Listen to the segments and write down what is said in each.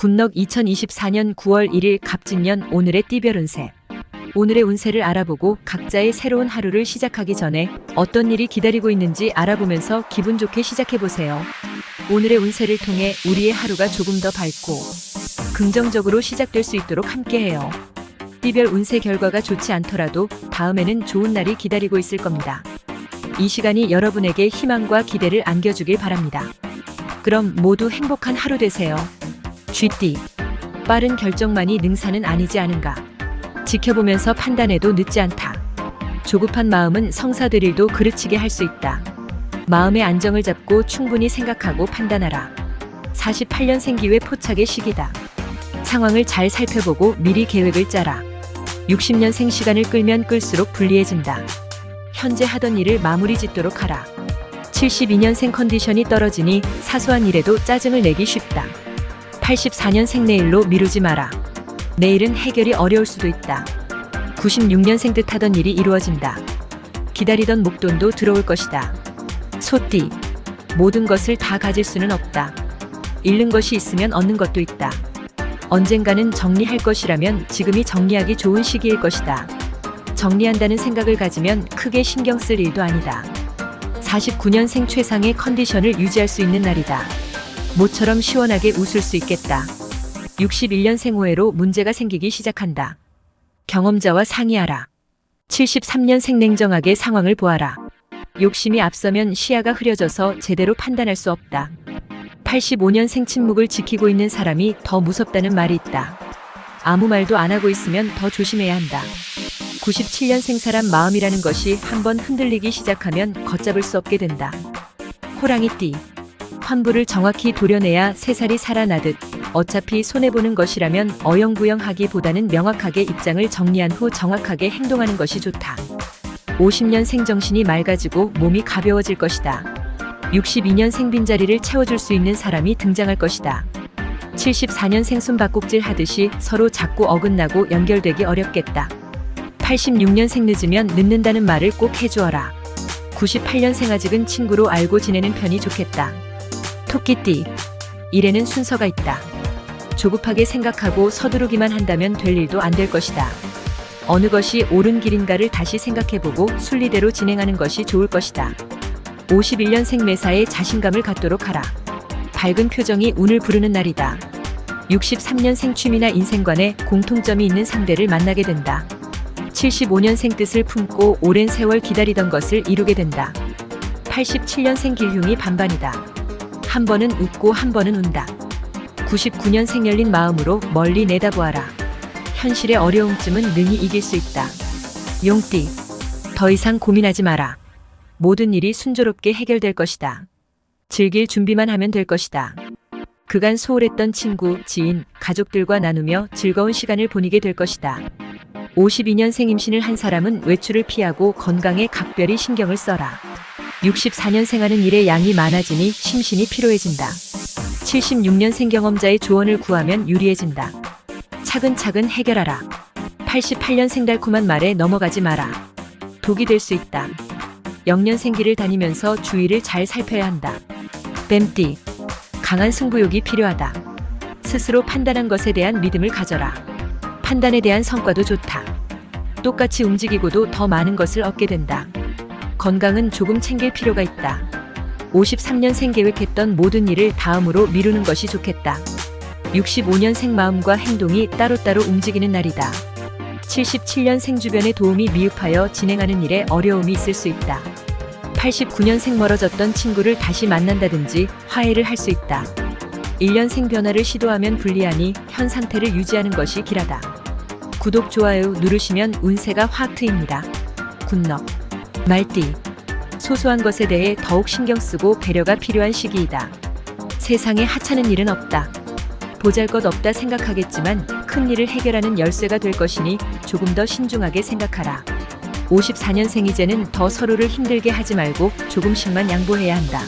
군럭 2024년 9월 1일 갑진년 오늘의 띠별 운세. 오늘의 운세를 알아보고 각자의 새로운 하루를 시작하기 전에 어떤 일이 기다리고 있는지 알아보면서 기분 좋게 시작해보세요. 오늘의 운세를 통해 우리의 하루가 조금 더 밝고 긍정적으로 시작될 수 있도록 함께해요. 띠별 운세 결과가 좋지 않더라도 다음에는 좋은 날이 기다리고 있을 겁니다. 이 시간이 여러분에게 희망과 기대를 안겨주길 바랍니다. 그럼 모두 행복한 하루 되세요. 쥐띠. 빠른 결정만이 능사는 아니지 않은가. 지켜보면서 판단해도 늦지 않다. 조급한 마음은 성사들일도 그르치게 할 수 있다. 마음의 안정을 잡고 충분히 생각하고 판단하라. 48년생 기회 포착의 시기다. 상황을 잘 살펴보고 미리 계획을 짜라. 60년생 시간을 끌면 끌수록 불리해진다. 현재 하던 일을 마무리 짓도록 하라. 72년생 컨디션이 떨어지니 사소한 일에도 짜증을 내기 쉽다. 84년생 내일로 미루지 마라. 내일은 해결이 어려울 수도 있다. 96년생 뜻하던 일이 이루어진다. 기다리던 목돈도 들어올 것이다. 소띠. 모든 것을 다 가질 수는 없다. 잃는 것이 있으면 얻는 것도 있다. 언젠가는 정리할 것이라면 지금이 정리하기 좋은 시기일 것이다. 정리한다는 생각을 가지면 크게 신경 쓸 일도 아니다. 49년생 최상의 컨디션을 유지할 수 있는 날이다. 모처럼 시원하게 웃을 수 있겠다. 61년생 오해로 문제가 생기기 시작한다. 경험자와 상의하라. 73년생 냉정하게 상황을 보아라. 욕심이 앞서면 시야가 흐려져서 제대로 판단할 수 없다. 85년생 침묵을 지키고 있는 사람이 더 무섭다는 말이 있다. 아무 말도 안 하고 있으면 더 조심해야 한다. 97년생 사람 마음이라는 것이 한번 흔들리기 시작하면 걷잡을 수 없게 된다. 호랑이띠. 환부를 정확히 도려내야 새살이 살아나듯 어차피 손해보는 것이라면 어영부영하기보다는 명확하게 입장을 정리한 후 정확하게 행동하는 것이 좋다. 50년생 정신이 맑아지고 몸이 가벼워질 것이다. 62년생 빈자리를 채워줄 수 있는 사람이 등장할 것이다. 74년생 숨바꼭질 하듯이 서로 자꾸 어긋나고 연결되기 어렵겠다. 86년생 늦으면 늦는다는 말을 꼭 해주어라. 98년생 아직은 친구로 알고 지내는 편이 좋겠다. 토끼띠. 일에는 순서가 있다. 조급하게 생각하고 서두르기만 한다면 될 일도 안 될 것이다. 어느 것이 옳은 길인가를 다시 생각해보고 순리대로 진행하는 것이 좋을 것이다. 51년생 매사에 자신감을 갖도록 하라. 밝은 표정이 운을 부르는 날이다. 63년생 취미나 인생관에 공통점이 있는 상대를 만나게 된다. 75년생 뜻을 품고 오랜 세월 기다리던 것을 이루게 된다. 87년생 길흉이 반반이다. 한 번은 웃고 한 번은 운다. 99년생 열린 마음으로 멀리 내다보아라. 현실의 어려움쯤은 능히 이길 수 있다. 용띠. 더 이상 고민하지 마라. 모든 일이 순조롭게 해결될 것이다. 즐길 준비만 하면 될 것이다. 그간 소홀했던 친구, 지인, 가족들과 나누며 즐거운 시간을 보내게 될 것이다. 52년생 임신을 한 사람은 외출을 피하고 건강에 각별히 신경을 써라. 64년생 하는 일의 양이 많아지니 심신이 피로해진다. 76년생 경험자의 조언을 구하면 유리해진다. 차근차근 해결하라. 88년생 달콤한 말에 넘어가지 마라. 독이 될 수 있다. 0년생 길을 다니면서 주위를 잘 살펴야 한다. 뱀띠. 강한 승부욕이 필요하다. 스스로 판단한 것에 대한 믿음을 가져라. 판단에 대한 성과도 좋다. 똑같이 움직이고도 더 많은 것을 얻게 된다. 건강은 조금 챙길 필요가 있다. 53년생 계획했던 모든 일을 다음으로 미루는 것이 좋겠다. 65년생 마음과 행동이 따로따로 움직이는 날이다. 77년생 주변의 도움이 미흡하여 진행하는 일에 어려움이 있을 수 있다. 89년생 멀어졌던 친구를 다시 만난다든지 화해를 할 수 있다. 1년생 변화를 시도하면 불리하니 현 상태를 유지하는 것이 길하다. 구독, 좋아요 누르시면 운세가 확 트입니다. 군럭. 말띠. 소소한 것에 대해 더욱 신경 쓰고 배려가 필요한 시기이다. 세상에 하찮은 일은 없다. 보잘것없다 생각하겠지만 큰 일을 해결하는 열쇠가 될 것이니 조금 더 신중하게 생각하라. 54년생 이제는 더 서로를 힘들게 하지 말고 조금씩만 양보해야 한다.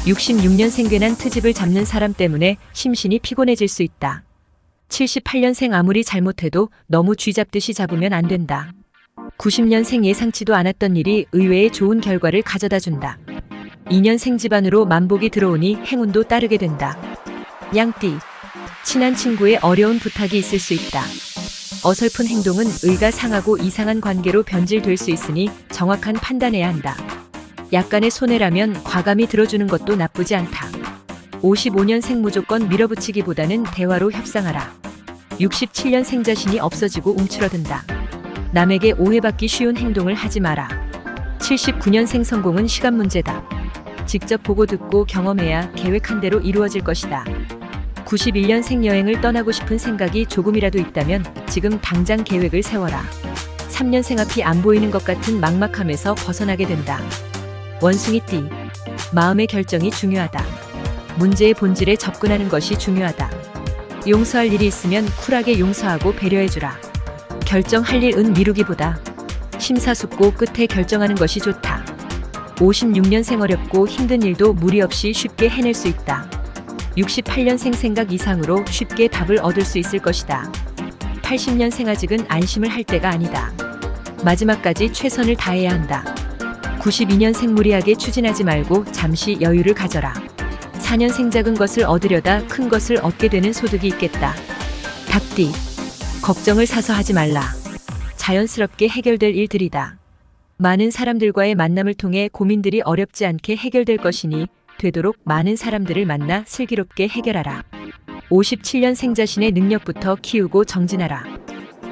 66년생 괜한 트집을 잡는 사람 때문에 심신이 피곤해질 수 있다. 78년생 아무리 잘못해도 너무 쥐잡듯이 잡으면 안 된다. 90년생 예상치도 않았던 일이 의외의 좋은 결과를 가져다 준다. 2년생 집안으로 만복이 들어오니 행운도 따르게 된다. 양띠. 친한 친구의 어려운 부탁이 있을 수 있다. 어설픈 행동은 의가 상하고 이상한 관계로 변질될 수 있으니 정확한 판단해야 한다. 약간의 손해라면 과감히 들어주는 것도 나쁘지 않다. 55년생 무조건 밀어붙이기보다는 대화로 협상하라. 67년생 자신이 없어지고 움츠러든다. 남에게 오해받기 쉬운 행동을 하지 마라. 79년생 성공은 시간 문제다. 직접 보고 듣고 경험해야 계획한 대로 이루어질 것이다. 91년생 여행을 떠나고 싶은 생각이 조금이라도 있다면 지금 당장 계획을 세워라. 3년생 앞이 안 보이는 것 같은 막막함에서 벗어나게 된다. 원숭이띠, 마음의 결정이 중요하다. 문제의 본질에 접근하는 것이 중요하다. 용서할 일이 있으면 쿨하게 용서하고 배려해주라. 결정할 일은 미루기보다 심사숙고 끝에 결정하는 것이 좋다. 56년생 어렵고 힘든 일도 무리 없이 쉽게 해낼 수 있다. 68년생 생각 이상으로 쉽게 답을 얻을 수 있을 것이다. 80년생 아직은 안심을 할 때가 아니다. 마지막까지 최선을 다해야 한다. 92년생 무리하게 추진하지 말고 잠시 여유를 가져라. 4년생 작은 것을 얻으려다 큰 것을 얻게 되는 소득이 있겠다. 닭띠, 걱정을 사서 하지 말라. 자연스럽게 해결될 일들이다. 많은 사람들과의 만남을 통해 고민들이 어렵지 않게 해결될 것이니 되도록 많은 사람들을 만나 슬기롭게 해결하라. 57년생 자신의 능력부터 키우고 정진하라.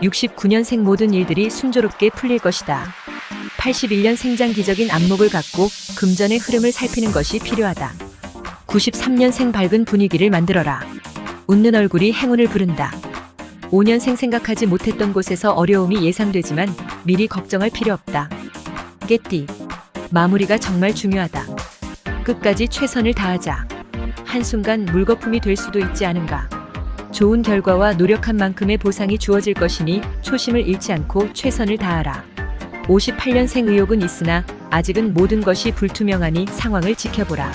69년생 모든 일들이 순조롭게 풀릴 것이다. 81년생 장기적인 안목을 갖고 금전의 흐름을 살피는 것이 필요하다. 93년생 밝은 분위기를 만들어라. 웃는 얼굴이 행운을 부른다. 5년생 생각하지 못했던 곳에서 어려움이 예상되지만 미리 걱정할 필요 없다. 깨띠, 마무리가 정말 중요하다. 끝까지 최선을 다하자. 한순간 물거품이 될 수도 있지 않은가. 좋은 결과와 노력한 만큼의 보상이 주어질 것이니 초심을 잃지 않고 최선을 다하라. 58년생 의욕은 있으나 아직은 모든 것이 불투명하니 상황을 지켜보라.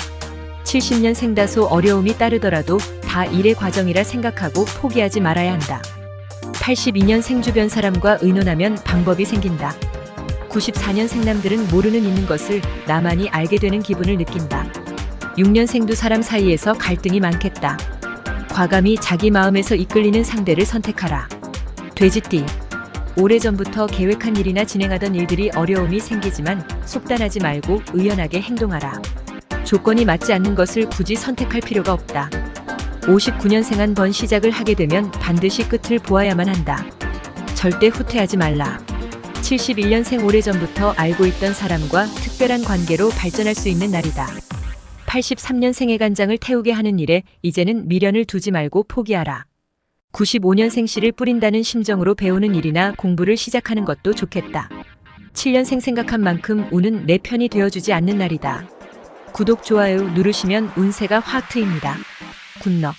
70년생 다소 어려움이 따르더라도 다 일의 과정이라 생각하고 포기하지 말아야 한다. 82년생 주변 사람과 의논하면 방법이 생긴다. 94년생 남들은 모르는 있는 것을 나만이 알게 되는 기분을 느낀다. 6년생도 사람 사이에서 갈등이 많겠다. 과감히 자기 마음에서 이끌리는 상대를 선택하라. 돼지띠, 오래전부터 계획한 일이나 진행하던 일들이 어려움이 생기지만 속단하지 말고 의연하게 행동하라. 조건이 맞지 않는 것을 굳이 선택할 필요가 없다. 59년생 한 번 시작을 하게 되면 반드시 끝을 보아야만 한다. 절대 후퇴하지 말라. 71년생 오래전부터 알고 있던 사람과 특별한 관계로 발전할 수 있는 날이다. 83년생의 간장을 태우게 하는 일에 이제는 미련을 두지 말고 포기하라. 95년생 씨를 뿌린다는 심정으로 배우는 일이나 공부를 시작하는 것도 좋겠다. 7년생 생각한 만큼 운은 내 편이 되어주지 않는 날이다. 구독, 좋아요 누르시면 운세가 확 트입니다. 굿럭.